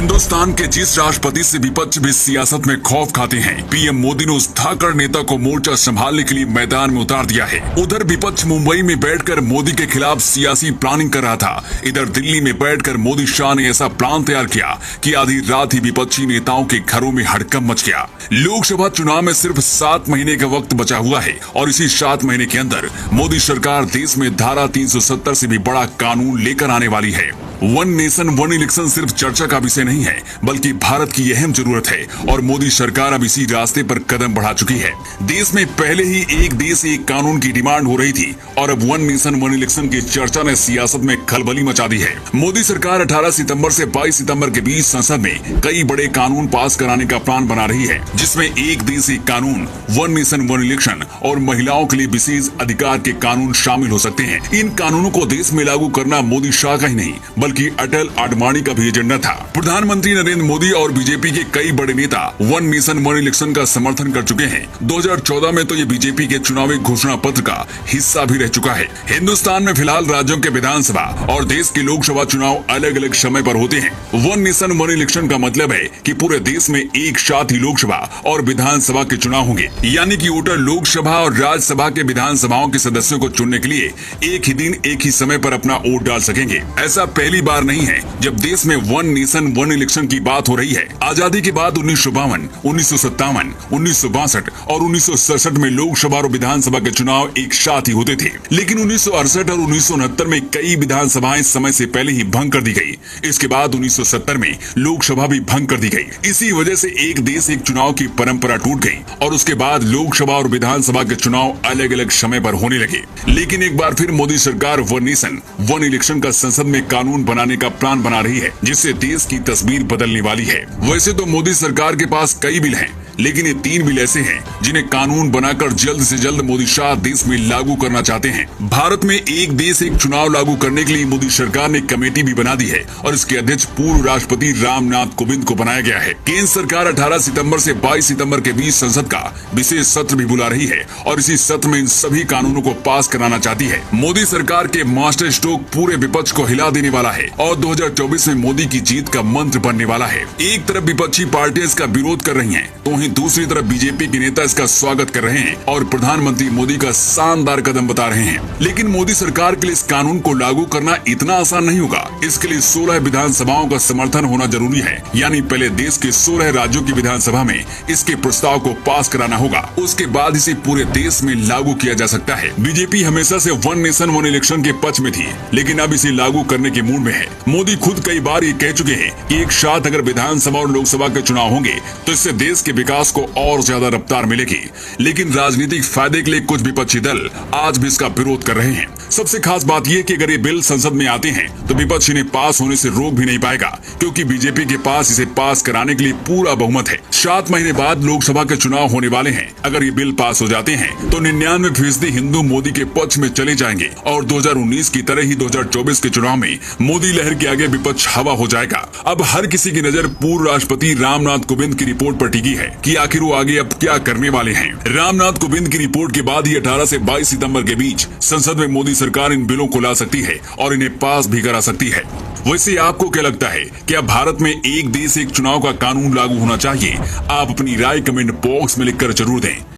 हिंदुस्तान के जिस राष्ट्रपति से विपक्ष भी सियासत में खौफ खाते हैं, पीएम मोदी ने उस धाकड़ नेता को मोर्चा संभालने के लिए मैदान में उतार दिया है। उधर विपक्ष मुंबई में बैठकर मोदी के खिलाफ सियासी प्लानिंग कर रहा था। इधर दिल्ली में बैठकर मोदी शाह ने ऐसा प्लान तैयार किया कि आधी रात ही विपक्षी नेताओं के घरों में हड़कंप मच गया। लोकसभा चुनाव में सिर्फ 7 महीने का वक्त बचा हुआ है और इसी 7 महीने के अंदर मोदी सरकार देश में धारा 370 से भी बड़ा कानून लेकर आने वाली है। वन नेशन वन इलेक्शन सिर्फ चर्चा का विषय नहीं है, बल्कि भारत की अहम जरूरत है और मोदी सरकार अब इसी रास्ते पर कदम बढ़ा चुकी है। देश में पहले ही एक देश एक कानून की डिमांड हो रही थी और अब वन नेशन वन इलेक्शन की चर्चा ने सियासत में खलबली मचा दी है। मोदी सरकार 18 सितंबर से 22 सितंबर के बीच संसद में कई बड़े कानून पास कराने का प्लान बना रही है, जिसमें एक देश एक कानून, वन नेशन वन इलेक्शन और महिलाओं के लिए विशेष अधिकार के कानून शामिल हो सकते हैं। इन कानूनों को देश में लागू करना मोदी शाह का ही नहीं बल्कि अटल आडवाणी का भी एजेंडा था। प्रधानमंत्री नरेंद्र मोदी और बीजेपी के कई बड़े नेता वन नेशन वन इलेक्शन का समर्थन कर चुके हैं। 2014 में तो ये बीजेपी के चुनावी घोषणा पत्र का हिस्सा भी रह चुका है। हिंदुस्तान में फिलहाल राज्यों के विधानसभा और देश के लोकसभा चुनाव अलग अलग समय पर होते हैं। वन नेशन वन इलेक्शन का मतलब है कि पूरे देश में एक साथ ही लोकसभा और विधानसभा के चुनाव होंगे, यानी कि वोटर लोकसभा और राज्यसभा के विधानसभाओं के सदस्यों को चुनने के लिए एक ही दिन एक ही समय पर अपना वोट डाल सकेंगे। ऐसा पहली बार नहीं है जब देश में वन नेशन वन इलेक्शन की बात हो रही है। आजादी के बाद 1952, 1957, 1962 और 1967 में लोकसभा और विधानसभा के चुनाव एक साथ ही होते थे, लेकिन 1968 और 1969 में कई विधानसभाएं समय से पहले ही भंग कर दी गई। इसके बाद 1970 में लोकसभा भी भंग कर दी गई। इसी वजह से एक देश एक चुनाव की परंपरा टूट गई और उसके बाद लोकसभा और विधानसभा के चुनाव अलग अलग समय पर होने लगे। लेकिन एक बार फिर मोदी सरकार वन नेशन वन इलेक्शन का संसद में कानून बनाने का प्लान बना रही है, जिससे देश की तस्वीर बदलने वाली है। वैसे तो मोदी सरकार के पास कई बिल हैं, लेकिन ये 3 बिल ऐसे हैं जिन्हें कानून बनाकर जल्द से जल्द मोदी शाह देश में लागू करना चाहते हैं। भारत में एक देश एक चुनाव लागू करने के लिए मोदी सरकार ने कमेटी भी बना दी है और इसके अध्यक्ष पूर्व राष्ट्रपति रामनाथ कोविंद को बनाया गया है। केंद्र सरकार 18 सितंबर से 22 सितंबर के बीच संसद का विशेष सत्र भी बुला रही है और इसी सत्र में इन सभी कानूनों को पास कराना चाहती है। मोदी सरकार के मास्टर स्ट्रोक पूरे विपक्ष को हिला देने वाला है और 2024 में मोदी की जीत का मंत्र बनने वाला है। एक तरफ विपक्षी पार्टियां इसका विरोध कर रही हैं, तो दूसरी तरफ बीजेपी के नेता इसका स्वागत कर रहे हैं और प्रधानमंत्री मोदी का शानदार कदम बता रहे हैं। लेकिन मोदी सरकार के लिए इस कानून को लागू करना इतना आसान नहीं होगा। इसके लिए 16 विधानसभाओं का समर्थन होना जरूरी है, यानी पहले देश के 16 राज्यों की विधानसभा में इसके प्रस्ताव को पास कराना होगा, उसके बाद इसे पूरे देश में लागू किया जा सकता है। बीजेपी हमेशा से वन नेशन वन इलेक्शन के पक्ष में थी, लेकिन अब इसे लागू करने के मूड में है। मोदी खुद कई बार ये कह चुके हैं कि एक साथ अगर विधानसभा और लोकसभा के चुनाव होंगे तो इससे देश के विकास को और ज्यादा रफ्तार मिलेगी। लेकिन राजनीतिक फायदे के लिए कुछ विपक्षी दल आज भी इसका विरोध कर रहे हैं। सबसे खास बात यह कि अगर ये बिल संसद में आते हैं तो विपक्ष इन्हें पास होने से रोक भी नहीं पाएगा, क्योंकि बीजेपी के पास इसे पास कराने के लिए पूरा बहुमत है। 7 महीने बाद लोकसभा के चुनाव होने वाले हैं। अगर ये बिल पास हो जाते हैं तो 99% हिंदू मोदी के पक्ष में चले जाएंगे और 2019 की तरह ही 2024 के चुनाव में मोदी लहर के आगे विपक्ष हवा हो जाएगा। अब हर किसी की नजर पूर्व राष्ट्रपति रामनाथ कोविंद की रिपोर्ट पर टिकी है कि आखिर वो आगे अब क्या करने वाले हैं। रामनाथ कोविंद की रिपोर्ट के बाद ही 18 से 22 सितंबर के बीच संसद में मोदी सरकार इन बिलों को ला सकती है और इन्हें पास भी करा सकती है। वैसे आपको क्या लगता है, क्या भारत में एक देश एक चुनाव का कानून लागू होना चाहिए? आप अपनी राय कमेंट बॉक्स में लिखकर जरूर दें।